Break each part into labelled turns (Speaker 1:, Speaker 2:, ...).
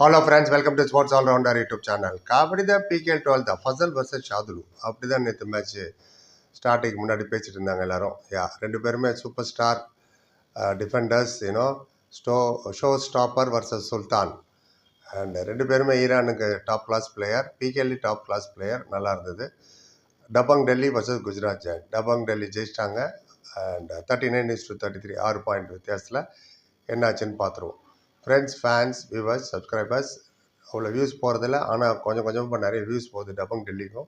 Speaker 1: Hello friends, welcome to Sports All Rounder YouTube channel. Kabaddi தான் PKL 12 தான் Fasal versus ஷாதுலு. அப்படி தான் நேற்று மேட்ச் ஸ்டார்டிங் முன்னாடி பேசிட்டு இருந்தாங்க எல்லாரும். ரெண்டு பேருமே super star defenders, show stopper versus Sultan. And ரெண்டு பேருமே ஈரானுக்கு top class player, PKL top class player. நல்லா இருந்தது. Dabang Delhi versus Gujarat giant. டபங் டெல்லி ஜெயிச்சிட்டாங்க. அண்ட் 39-33 6 பாயிண்ட் வித்தியாசத்தில் என்னாச்சுன்னு பார்த்துருவோம். ஃப்ரெண்ட்ஸ், ஃபேன்ஸ், வியூவர்ஸ், சப்ஸ்கிரைபர்ஸ் அவ்வளோ வியூஸ் போகிறதில்ல. ஆனால் கொஞ்சம் கொஞ்சமாக நிறைய வியூஸ் போகுது டபங் டெல்லிக்கும்.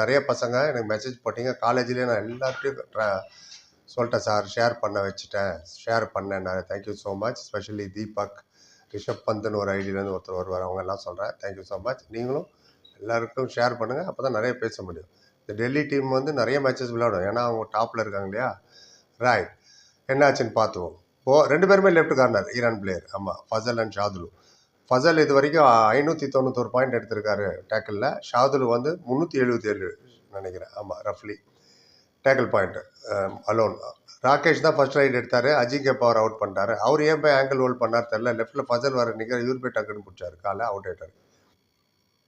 Speaker 1: நிறைய பசங்க எனக்கு மெசேஜ் போட்டிங்க. காலேஜ்லேயே நான் எல்லார்ட்டையும் சொல்லிட்டேன் சார், ஷேர் பண்ணேன் நான். Thank you so much. Specially Deepak, Rishabh பந்த்னு ஒரு ஐடியிலேருந்து ஒருத்தர் வருவார், அவங்க எல்லாம் சொல்கிறேன். Thank you so much. நீங்களும் எல்லாருக்கும் ஷேர் பண்ணுங்கள், அப்போ தான் நிறைய பேச முடியும். இந்த டெல்லி டீம் வந்து நிறைய மேட்சஸ் விளையாடும், ஏன்னா அவங்க டாப்பில் இருக்காங்க இல்லையா. ரைட், என்னாச்சுன்னு பார்த்துவோம். ரெண்டு பேருமே லெஃப்ட் கார்னர் ஈரான் பிளேயர். ஆமாம், ஃபசல் அண்ட் ஷாதுலு. ஃபசல் இது வரைக்கும் 591 பாயிண்ட் எடுத்திருக்காரு டேக்கிளில். ஷாதுலு வந்து 377 நினைக்கிறேன். ஆமாம், ரஃப்லி டேக்கிள் பாயிண்ட் அலோன். ராகேஷ் தான் ஃபர்ஸ்ட் ரைட் எடுத்தார். அஜிங்கே பவர் அவுட் பண்ணிட்டாரு. அவர் ஏன் போய் ஆங்கிள் ஹோல்ட் பண்ணார் தெரியல. லெஃப்ட்டில் ஃபசல் வர நிற்கிற, இவர் போய் டக்குன்னு பிடிச்சாரு, காலை அவுட் ஆகிட்டார்.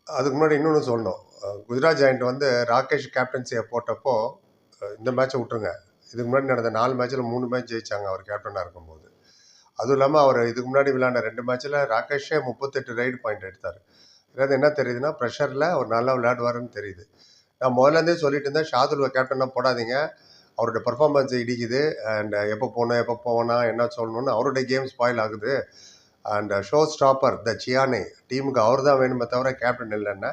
Speaker 1: அதுக்கு முன்னாடி இன்னொன்று சொல்லணும். குஜராத் ஜெயண்ட் வந்து ராகேஷ் கேப்டன்சியை போட்டப்போ இந்த மேட்சை விட்டுருங்க, இதுக்கு முன்னாடி நடந்த 4 மேட்ச்சில் 3 மேட்ச் ஜெயிச்சாங்க அவர் கேப்டனாக இருக்கும்போது. அதுவும் இல்லாமல் அவர் இதுக்கு முன்னாடி விளையாண்ட 2 மேட்ச்சில் ராகேஷே 38 ரைடு பாயிண்ட் எடுத்தார். இதாவது என்ன தெரியுதுன்னா, ப்ரெஷரில் அவர் நல்லா விளையாடுவாருன்னு தெரியுது. நான் முதல்லேருந்தே சொல்லிட்டு இருந்தேன், ஷாதுல் கேப்டனாக போடாதீங்க, அவருடைய பர்ஃபார்மன்ஸ் இடிக்குது. அண்ட் எப்போ போனா என்ன சொல்லணும்னு அவருடைய கேம் ஸ்பாயில் ஆகுது. அண்ட் ஷோ ஸ்டாப்பர் த சியானே, டீமுக்கு அவர் தான் வேணுமே தவிர கேப்டன் இல்லைன்னா.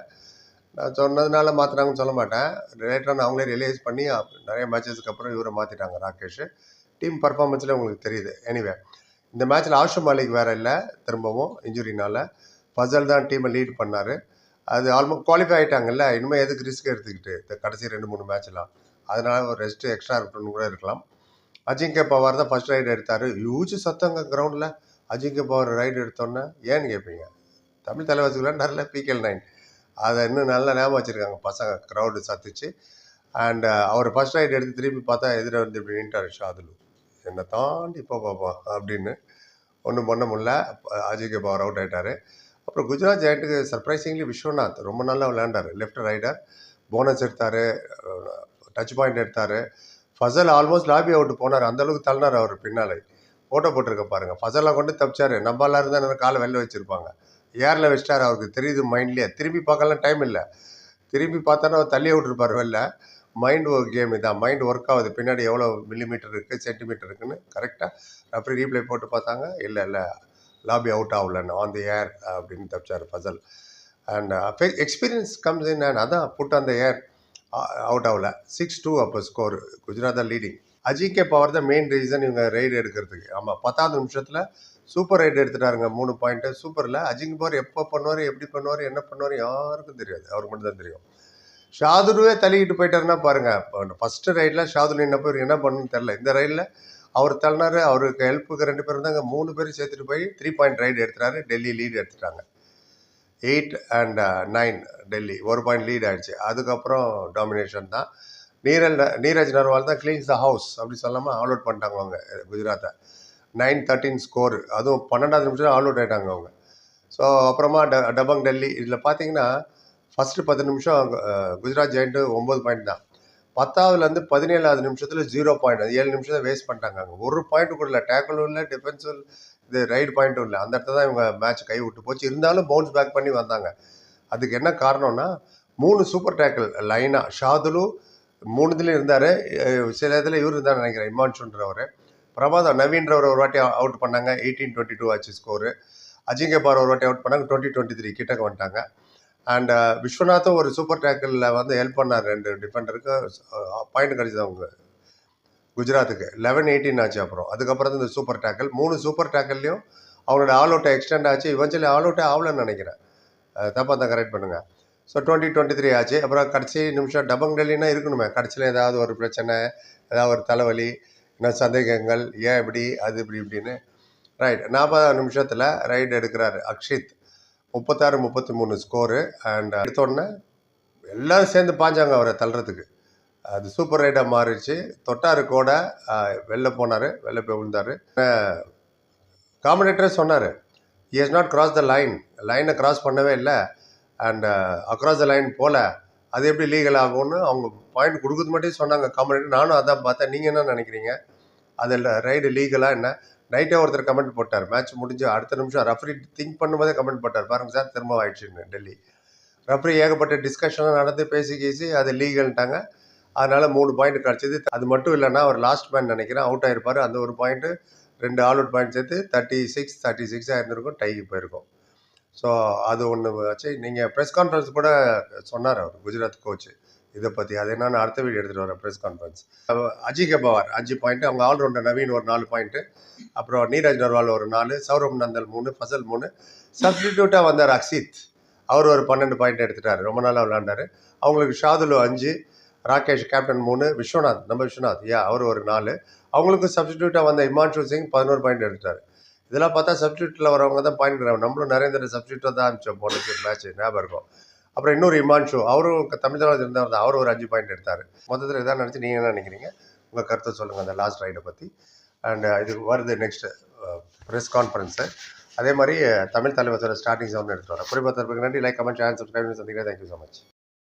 Speaker 1: நான் சொன்னதுனால மாற்றினாங்கன்னு சொல்ல மாட்டேன். லேட்டராக அவங்களே ரியலைஸ் பண்ணி நிறைய மேட்சஸ்க்கு அப்புறம் இவரை மாற்றிட்டாங்க ராகேஷ். டீம் பர்ஃபார்மன்ஸில் உங்களுக்கு தெரியுது. எனிவே, இந்த மேட்ச்சில் ஆஷு மாலிக் வேறு இல்லை, திரும்பவும் இன்ஜுரினால். ஃபசல் தான் டீமை லீட் பண்ணார். அது ஆல்மோஸ்ட் குவாலிஃபை ஆகிட்டாங்கல்ல, இனிமேல் எதுக்கு ரிஸ்க் எடுத்துக்கிட்டு இந்த கடைசி 2-3 மேட்ச்லாம். அதனால் ஒரு ரெஸ்ட்டு எக்ஸ்ட்ரா இருக்கணும்னு கூட இருக்கலாம். அஜிங்கே பவார் தான் ஃபஸ்ட் ரைடு எடுத்தார். ஹியூஜ் சத்தங்க கிரவுண்டில். அஜிங்கே பவார் ரைடு எடுத்தோன்னே ஏன்னு கேட்பீங்க, தமிழ் தலைவாசிகள் நிறைய PKL 9 அதை இன்னும் நல்லா ஞாபகம் வச்சுருக்காங்க பசங்க. க்ரௌடு சத்துச்சு. அண்ட் அவர் ஃபஸ்ட் ரைட் எடுத்து திரும்பி பார்த்தா எதிர வந்து இப்படி நின்ட்டார் ஷாதுலு. என்னை தாண்டி இப்போ பார்ப்போம் அப்படின்னு ஒன்றும் பண்ண முடியல. அஜிங்கே பவர் அவுட் ஆகிட்டார். அப்புறம் குஜராத் ஜெயண்ட்டுக்கு சர்ப்ரைசிங்லி விஸ்வநாத் ரொம்ப நல்லா விளையாண்டார். லெஃப்ட் ரைடர் போனஸ் எடுத்தார், டச் பாயிண்ட் எடுத்தார். ஃபசல் ஆல்மோஸ்ட் லாபி அவுட் போனார், அந்தளவுக்கு தள்ளினார் அவர் பின்னாலே. ஃபோட்டோ போட்டிருக்க பாருங்கள். ஃபசலாக கொண்டு தப்பிச்சார். நம்ம எல்லாரும் தான் காலை வெளில வச்சுருப்பாங்க, ஏரில் வச்சிட்டார். அவருக்கு தெரியுது மைண்ட்லேயே. திரும்பி பார்க்கலாம் டைம் இல்லை. திரும்பி பார்த்தானா அவர் தள்ளி விட்டுருப்பார் வெளில. மைண்ட் ஒரு கேம் இதான், மைண்ட் ஒர்க் ஆகுது. பின்னாடி எவ்வளோ மில்லிமீட்டர் இருக்குது, சென்டிமீட்டர் இருக்குன்னு கரெக்டாக அப்படி ரீப்ளே போட்டு பார்த்தாங்க. இல்லை லாபி அவுட் ஆகலன்னு, ஆன் தி ஏர் அப்படின்னு தப்பிச்சார் Fazal. And experience comes in. And அதான் புட் அந்த ஏர் அவுட் ஆகல. 6-2 அப்போ ஸ்கோர். குஜராத் தான் லீடிங். அஜிங்கே பவர் தான் மெயின் ரீசன் இவங்க ரைடு எடுக்கிறதுக்கு. ஆமாம், 10வது நிமிஷத்தில் சூப்பர் ரைடு எடுத்துட்டாருங்க, 3 பாயிண்ட்டு. சூப்பரில் அஜிங்கே பவர் எப்போ பண்ணுவார், எப்படி பண்ணுவார், என்ன பண்ணுவார் யாருக்கும் தெரியாது, அவருக்கு மட்டும் தான் தெரியும். ஷாதுலுவே தள்ளிக்கிட்டு போயிட்டாருன்னா பாருங்கள். இப்போ ஃபஸ்ட்டு ரைடில் ஷாதுல் என்னப்போ என்ன பண்ணணும்னு தெரில. இந்த ரைடில் அவர் தள்ளினார். அவருக்கு ஹெல்ப்புக்கு 2 பேரும் தாங்க, 3 பேரும் சேர்த்துட்டு போய் 3 பாயிண்ட் ரைடு எடுத்துட்டாரு. டெல்லி லீடு எடுத்துட்டாங்க. 8 and 9 டெல்லி 1 பாயிண்ட் லீட் ஆகிடுச்சு. அதுக்கப்புறம் டாமினேஷன் தான். நீரஜ் நர்வால் தான் கிளீன்ஸ் த ஹவுஸ் அப்படி சொல்லாமல் ஆல் அவுட் பண்ணிட்டாங்க அவங்க குஜராத்தை. 9-13 ஸ்கோர். அதுவும் 12வது நிமிஷம் ஆல் அவுட் ஆகிட்டாங்க அவங்க. ஸோ அப்புறமா டபங் டெல்லி. இதில் பார்த்தீங்கன்னா ஃபஸ்ட்டு 10 நிமிஷம் குஜராத் ஜெயண்ட்டு 9 பாயிண்ட் தான். 10வதுலேருந்து 17வது நிமிஷத்தில் 0 பாயிண்ட். 7 நிமிஷத்தை வேஸ்ட் பண்ணிட்டாங்க. அங்கே ஒரு பாயிண்ட் கூட இல்லை, டேக்கிளும் இல்லை, டிஃபென்ஸும் இது ரைடு பாயிண்ட்டும் இல்லை. அந்த இடத்துல தான் இவங்க மேட்ச் கை விட்டு போச்சு. இருந்தாலும் பவுன்ஸ் பேக் பண்ணி வந்தாங்க. அதுக்கு என்ன காரணம்னா, 3 சூப்பர் டேக்கிள் லைனாக. ஷாதுலு 3 இருந்தார். சில இதில் இவர் இருந்தார் நினைக்கிறேன், இமான்ஷுன்றவர். பிரபாதம் நவீன்றவர் ஒரு வாட்டி அவுட் பண்ணாங்க. 18-22 ஆச்சு ஸ்கோரு. அஜிங்கே பவர் ஒரு வாட்டி அவுட் பண்ணாங்க. 20-23 கிட்டக்க வந்துட்டாங்க. அண்ட் விஸ்வநாத்தும் ஒரு சூப்பர் டேக்கிளில் வந்து ஹெல்ப் பண்ணார் 2 டிஃபெண்டருக்கு. பாயிண்ட் கிடச்சிது அவங்க குஜராத்துக்கு. 11-18 ஆச்சு. அதுக்கப்புறம் தான் இந்த சூப்பர் டேக்கிள். 3 சூப்பர் டேக்கிள்லையும் அவங்களோட ஆல் அவுட்டை எக்ஸ்டெண்ட் ஆச்சு. இவஞ்சலி ஆல் அவுட்டே ஆகலன்னு நினைக்கிறேன், தப்பாக தான் கரெக்ட் பண்ணுங்கள். ஸோ 20-23 ஆச்சு. அப்புறம் கடைசி நிமிஷம் டபங் டெல்லினா இருக்கணுமே, கடைசியில் ஏதாவது ஒரு பிரச்சனை, ஏதாவது ஒரு தலைவலி, என்ன சந்தேகங்கள், ஏன் இப்படி அது இப்படின்னு. ரைட், 40வது நிமிஷத்தில் ரைடு எடுக்கிறாரு அக்ஷித். 36-33 ஸ்கோரு. அண்ட் எடுத்தோடனே எல்லோரும் சேர்ந்து பாஞ்சாங்க அவரை தள்ளுறதுக்கு. அது சூப்பர் ரைடாக மாறிடுச்சு. தொட்டாரு கூட வெளில போனார், வெளில போய் விழுந்தார். காமெடேட்டரே சொன்னார், he has not crossed the line. லைனை கிராஸ் பண்ணவே இல்லை. அண்ட் அக்ராஸ் த லைன் போல் அது எப்படி லீகல் ஆகும்னு அவங்க பாயிண்ட் கொடுக்குறது மட்டும் சொன்னாங்க கமெண்ட். நானும் அதான் பார்த்தேன். நீங்கள் என்ன நினைக்கிறீங்க? அதில் ரைடு லீகலாக என்ன? நைட்டே ஒருத்தர் கமெண்ட் போட்டார். மேட்ச் முடிஞ்சு அடுத்த நிமிஷம் ரெஃப்ரி திங்க் பண்ணும்போதே கமெண்ட் போட்டார், பாருங்க சார் திரும்ப ஆயிடுச்சுன்னு. டெல்லி ரெஃப்ரி ஏகப்பட்ட டிஸ்கஷன்லாம் நடந்து பேசி அது லீகல்ட்டாங்க. அதனால் 3 பாயிண்ட் கிடச்சிது. அது மட்டும் இல்லைன்னா அவர் லாஸ்ட் மேன் நினைக்கிறேன் அவுட் ஆகிருப்பார். அந்த ஒரு பாயிண்ட்டு 2 ஆல் அவுட் பாயிண்ட் சேர்த்து 36 இருந்திருக்கும், டைக்கு போயிருக்கும். ஸோ அது ஒன்று வச்சு நீங்கள் ப்ரெஸ் கான்ஃபரன்ஸ் கூட சொன்னார் அவர், குஜராத் கோச் இதை பற்றி. அது என்னன்னு அடுத்த வீடியோ எடுத்துகிட்டு வரேன் press conference. Ajinkya Pawar 5 point, அவங்க ஆல்ரவுண்டர் நவீன் ஒரு 4 பாயிண்ட்டு, அப்புறம் நீரஜ் நர்வால் ஒரு 4, சௌரவ் நந்தல் 3, ஃபசல் 3, சப்ஸ்டிடியூட்டாக வந்தார் அக்ஷித், அவர் ஒரு 12 பாயிண்ட் எடுத்துட்டார். ரொம்ப நாளாக விளையாண்டார். அவங்களுக்கு ஷாதுலு 5, ராகேஷ் கேப்டன் 3, விஸ்வநாத் அவர் ஒரு 4, அவங்களுக்கு சப்ஸ்டிடியூட்டாக வந்த இமான்ஷு சிங் 11 பாயிண்ட் எடுத்துட்டார். இதெல்லாம் பார்த்தா சப்ஸ்டியூட்டில் வரவங்க தான் பாயிண்ட் கிடையாது. நம்மளும் நிறைய தடவை சப்ஸ்டியூட்டாக தான் அனுப்பிச்சோம் போன மேட்ச், ஞாபகம் இருக்கும். அப்புறம் இன்னொரு இமான்ஷு, அவரும் தமிழ்நாடு இருந்தவர் தான், அவர் ஒரு 5 பாயிண்ட் எடுத்தார். மொத்தத்தில் இதான் நினச்சி நீங்கள் என்ன நினைக்கிறீங்க? உங்கள் கருத்தை சொல்லுங்கள் அந்த லாஸ்ட் ரைடை பற்றி. அண்ட் இது வருது நெக்ஸ்ட் ப்ரெஸ் கான்ஃபரன்ஸு. அதே மாதிரி தமிழ் தலைவரோட ஸ்டார்டிங் சவுண்ட் எடுத்துகிட்டு வரேன். குறிப்பாக நன்றி. Like, comment, share, subscribe. சந்திக்கிறேன். Thank you so much.